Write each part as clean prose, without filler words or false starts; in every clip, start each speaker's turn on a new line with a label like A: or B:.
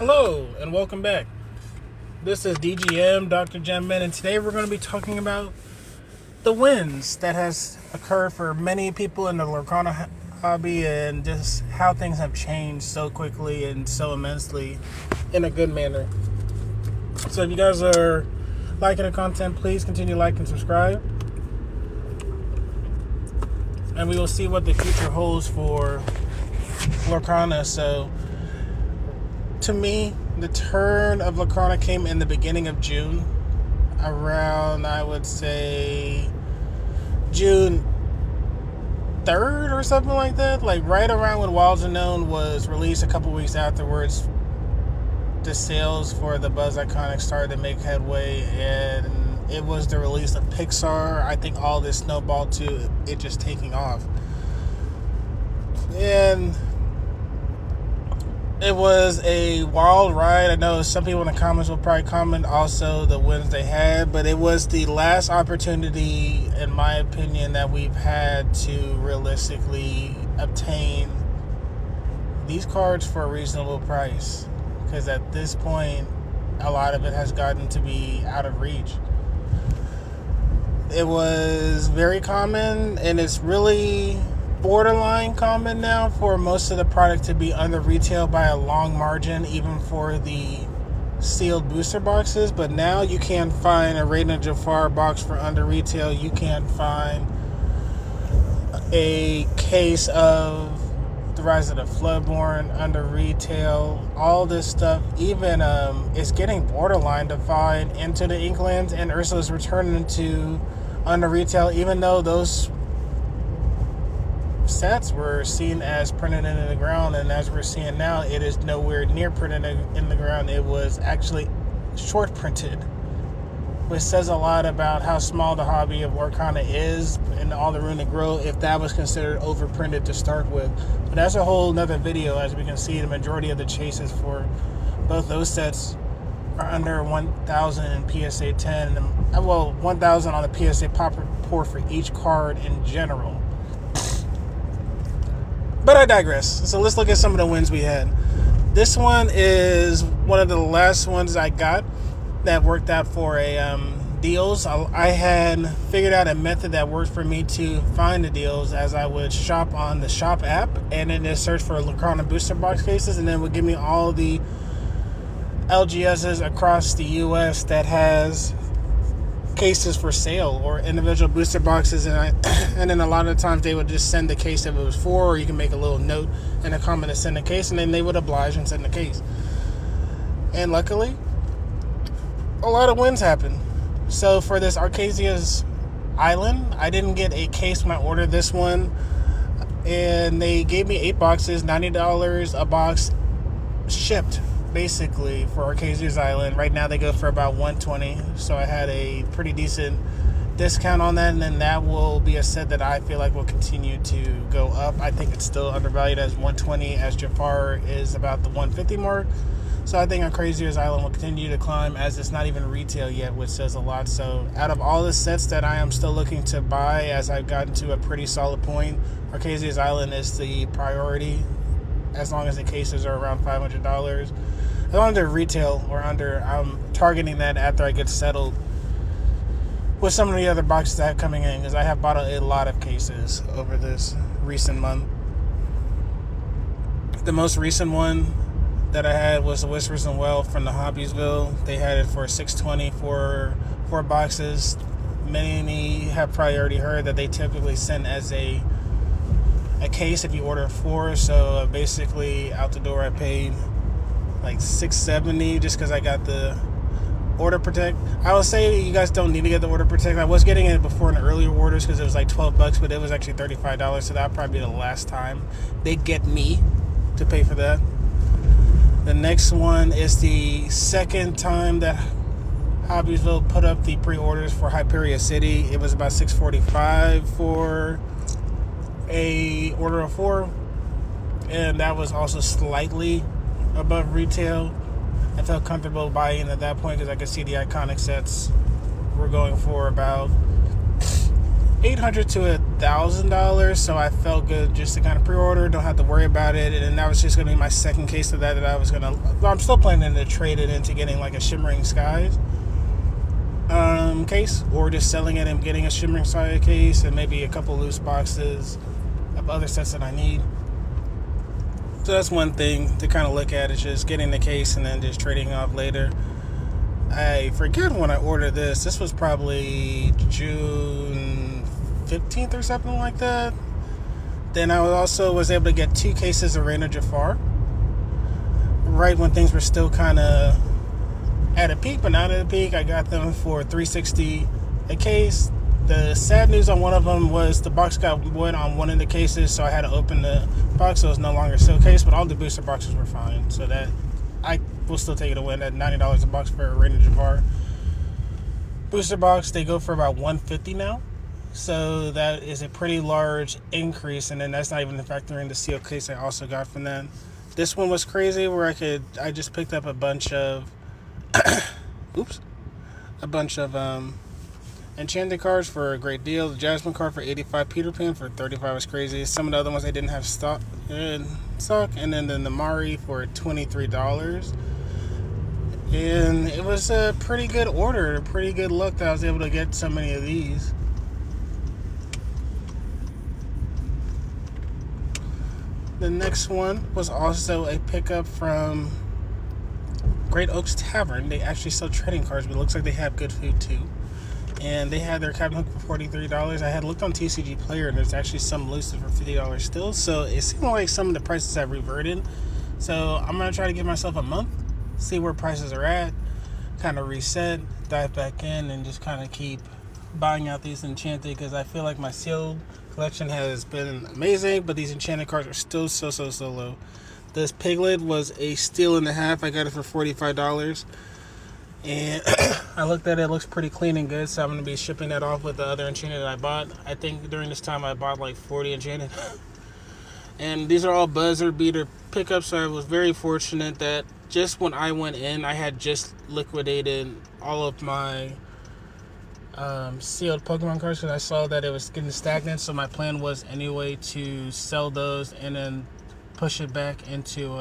A: Hello and welcome back. This is DGM, Dr. Gemman, and today we're going to be talking about the wins that has occurred for many people in the Lorcana hobby and just how things have changed so quickly and so immensely in a good manner. So if you guys are liking the content, please continue to like and subscribe. And we will see what the future holds for Lorcana. So to me, the turn of Lorcana came in the beginning of June, around, I would say, June 3rd or something like that. Like right around when Wilds Unknown was released a couple weeks afterwards, the sales for the Buzz Iconic started to make headway, and it was the release of Pixar. I think all this snowballed to it just taking off. And it was a wild ride. I know some people in the comments will probably comment also the wins they had, but it was the last opportunity, in my opinion, that we've had to realistically obtain these cards for a reasonable price. Because at this point, a lot of it has gotten to be out of reach. It was very common, and it's really borderline common now for most of the product to be under retail by a long margin, even for the sealed booster boxes. But now you can't find a Raiden Jafar box for under retail. You can't find a case of the Rise of the Floodborn under retail. All this stuff, even it's getting borderline to find Into the Inklands and Ursula's returning to under retail, even though those sets were seen as printed into the ground, and as we're seeing now, it is nowhere near printed in the ground. It was actually short printed, which says a lot about how small the hobby of Lorcana is and all the room to grow if that was considered overprinted to start with. But that's a whole nother video. As we can see, the majority of the chases for both those sets are under 1,000 in PSA 10, and 1,000 on the PSA pop report for each card in general. But I digress. So let's look at some of the wins we had. This one is one of the last ones I got that worked out for a deals. I had figured out a method that worked for me to find the deals, as I would shop on the shop app and then just search for Lorcana booster box cases, and then it would give me all the LGSs across the US that has cases for sale or individual booster boxes, and then a lot of the times they would just send the case if it was for, or you can make a little note in a comment to send the case, and then they would oblige and send the case. And luckily, a lot of wins happened. So for this Arcasia's Island, I didn't get a case when I ordered this one, and they gave me 8 boxes, $90 a box shipped. Basically, for Arcasia's Island, right now they go for about $120, so I had a pretty decent discount on that, and then that will be a set that I feel like will continue to go up. I think it's still undervalued as $120, as Jafar is about the $150 mark, so I think Arcasia's Island will continue to climb, as it's not even retail yet, which says a lot. So out of all the sets that I am still looking to buy, as I've gotten to a pretty solid point, Arcasia's Island is the priority, as long as the cases are around $500. As long as they're retail or under, I'm targeting that after I get settled with some of the other boxes I have coming in, because I have bought a lot of cases over this recent month. The most recent one that I had was the Whispers and Wealth from the Hobbiesville. They had it for $620 for 4 boxes. Many have probably already heard that they typically send as a case if you order 4. So basically out the door I paid like $670 just because I got the Order Protect. I would say you guys don't need to get the Order Protect. I was getting it before in earlier orders because it was like $12, but it was actually $35, so that would probably be the last time they get me to pay for that. The next one is the second time that Hobbiesville put up the pre-orders for Hyperia City. It was about $645 for a order of 4, and that was also slightly above retail. I felt comfortable buying at that point because I could see the iconic sets were going for about $800 to $1,000, so I felt good just to kind of pre-order, don't have to worry about it. And that was just going to be my second case of that I was going to, I'm still planning to trade it into getting like a Shimmering Skies case, or just selling it and getting a Shimmering Sky case and maybe a couple loose boxes of other sets that I need. So that's one thing to kind of look at, is just getting the case and then just trading off later. I forget when I ordered this. This was probably June 15th or something like that. Then I was able to get 2 cases of Raina Jafar right when things were still kind of at a peak, but not at a peak. I got them for $360 a case. The sad news on one of them was the box got wood on one of the cases, so I had to open the box, so it was no longer a sealed case, but all the booster boxes were fine. So that I will still take it a win at $90 a box for a Raina Jafar booster box. They go for about $150 now, so that is a pretty large increase. And then that's not even factoring the sealed case I also got from them. This one was crazy, where I just picked up a bunch of enchanted cards for a great deal. The Jasmine card for $85, Peter Pan for $35 was crazy. Some of the other ones they didn't have stock, and then the Namari for $23. And it was a pretty good order, a pretty good luck that I was able to get so many of these. The next one was also a pickup from Great Oaks Tavern. They actually sell trading cards, but it looks like they have good food too. And they had their Captain Hook for $43. I had looked on TCG Player, and there's actually some loose for $50 still. So it seemed like some of the prices have reverted. So I'm going to try to give myself a month, see where prices are at, kind of reset, dive back in, and just kind of keep buying out these enchanted, because I feel like my sealed collection has been amazing, but these enchanted cards are still so low. This Piglet was a steal and a half. I got it for $45. And I looked at it, looks pretty clean and good, so I'm going to be shipping that off with the other enchanted that I bought. I think during this time I bought like 40 enchanted. And these are all buzzer beater pickups, so I was very fortunate that just when I went in, I had just liquidated all of my sealed Pokemon cards, because I saw that it was getting stagnant. So my plan was anyway to sell those and then push it back into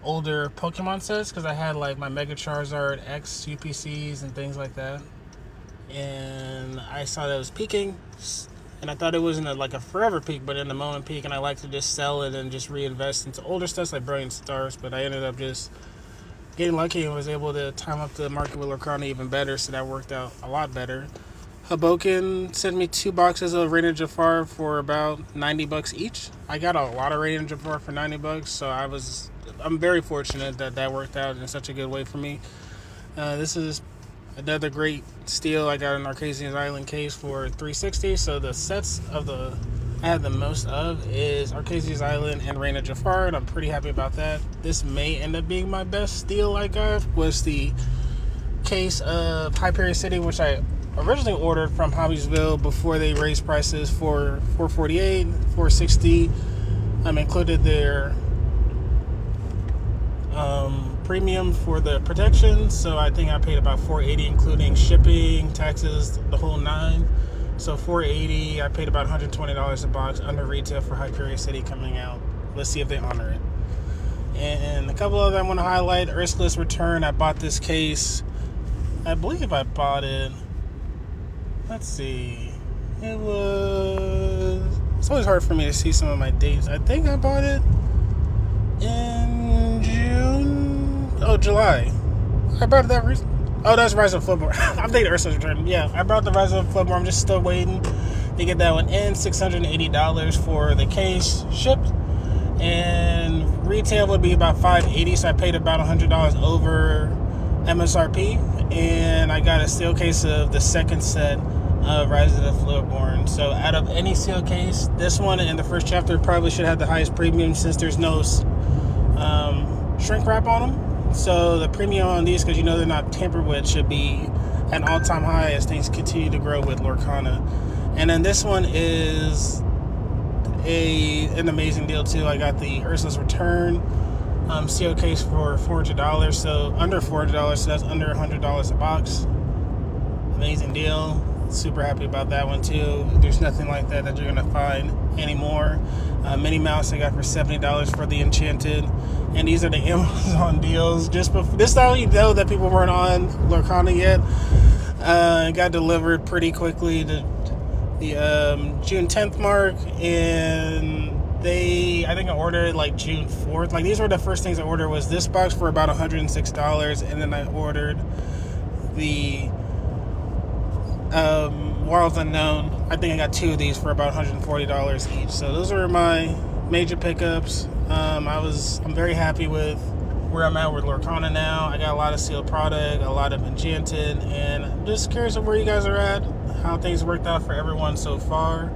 A: older Pokemon sets, because I had like my Mega Charizard X UPCs and things like that, and I saw that it was peaking, and I thought it wasn't like a forever peak, but in the moment peak, and I like to just sell it and just reinvest into older stuff like Brilliant Stars. But I ended up just getting lucky and was able to time up the market with Lorcana even better, so that worked out a lot better. Hoboken sent me 2 boxes of Raina Jafar for about $90 each. I got a lot of Raina Jafar for $90, so I'm very fortunate that worked out in such a good way for me. This is another great steal. I got an Arcasian's Island case for $360. So the sets I had the most of is Arcasian's Island and Raina Jafar, and I'm pretty happy about that. This may end up being my best steal I got, was the case of Hyperion City, which I originally ordered from Hobbiesville before they raised prices for $448, $460. Included their premium for the protection, so I think I paid about $480, including shipping, taxes, the whole 9. So $480. I paid about $120 a box under retail for Hyperion City coming out. Let's see if they honor it. And a couple of them I want to highlight. Ursula's Return. I bought this case. I believe I bought it. Let's see. It's always hard for me to see some of my dates. I think I bought it in July. I brought that that's Rise of Flipmore. I'm thinking Ursula's Return. Yeah, I brought the Rise of Flipmore. I'm just still waiting to get that one in. $680 for the case shipped, and retail would be about $580. So I paid about $100 over MSRP, and I got a steel case of the second set of Rise of the Floodborn. So out of any steel case, this one and the first chapter probably should have the highest premium, since there's no shrink wrap on them. So the premium on these, because they're not tampered with, should be an all-time high as things continue to grow with Lorcana. And then this one is an amazing deal too. I got the Ursula's Return seal case for $400, so under $400, so that's under $100 a box. Amazing deal. super happy about that one too. There's nothing like that you're gonna find anymore. Minnie Mouse I got for $70 for the Enchanted, and these are the Amazon deals. Just before this, how you know that people weren't on Lorcana yet. It got delivered pretty quickly to the June 10th mark, and I think I ordered like June 4th. Like, these were the first things I ordered. Was this box for about $106, and then I ordered the Worlds Unknown. I think I got 2 of these for about $140 each. So those were my major pickups. I'm very happy with where I'm at with Lorcana now. I got a lot of sealed product, a lot of Enchanted, and I'm just curious of where you guys are at, how things worked out for everyone so far.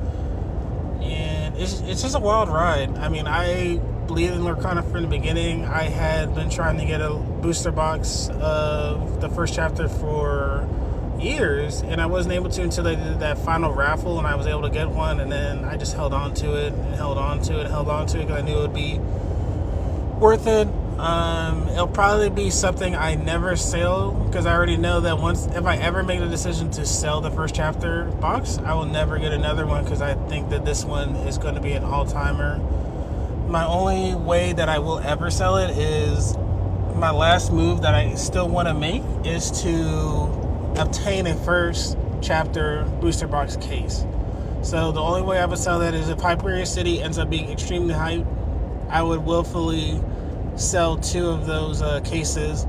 A: And it's just a wild ride. I mean, I believed in Lorcana from the beginning. I had been trying to get a booster box of the first chapter for years, and I wasn't able to until they did that final raffle, and I was able to get one, and then I just held on to it because I knew it would be worth it. It'll probably be something I never sell, because I already know that if I ever make the decision to sell the first chapter box, I will never get another one, because I think that this one is going to be an all-timer. My only way that I will ever sell it is my last move that I still want to make is to obtain a first chapter booster box case. So the only way I would sell that is if Hyperion City ends up being extremely hype, I would willfully sell 2 of those cases,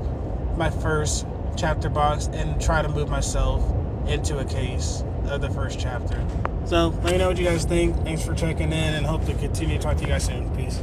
A: my first chapter box, and try to move myself into a case of the first chapter. So let me know what you guys think. Thanks for checking in, and hope to continue to talk to you guys soon. Peace.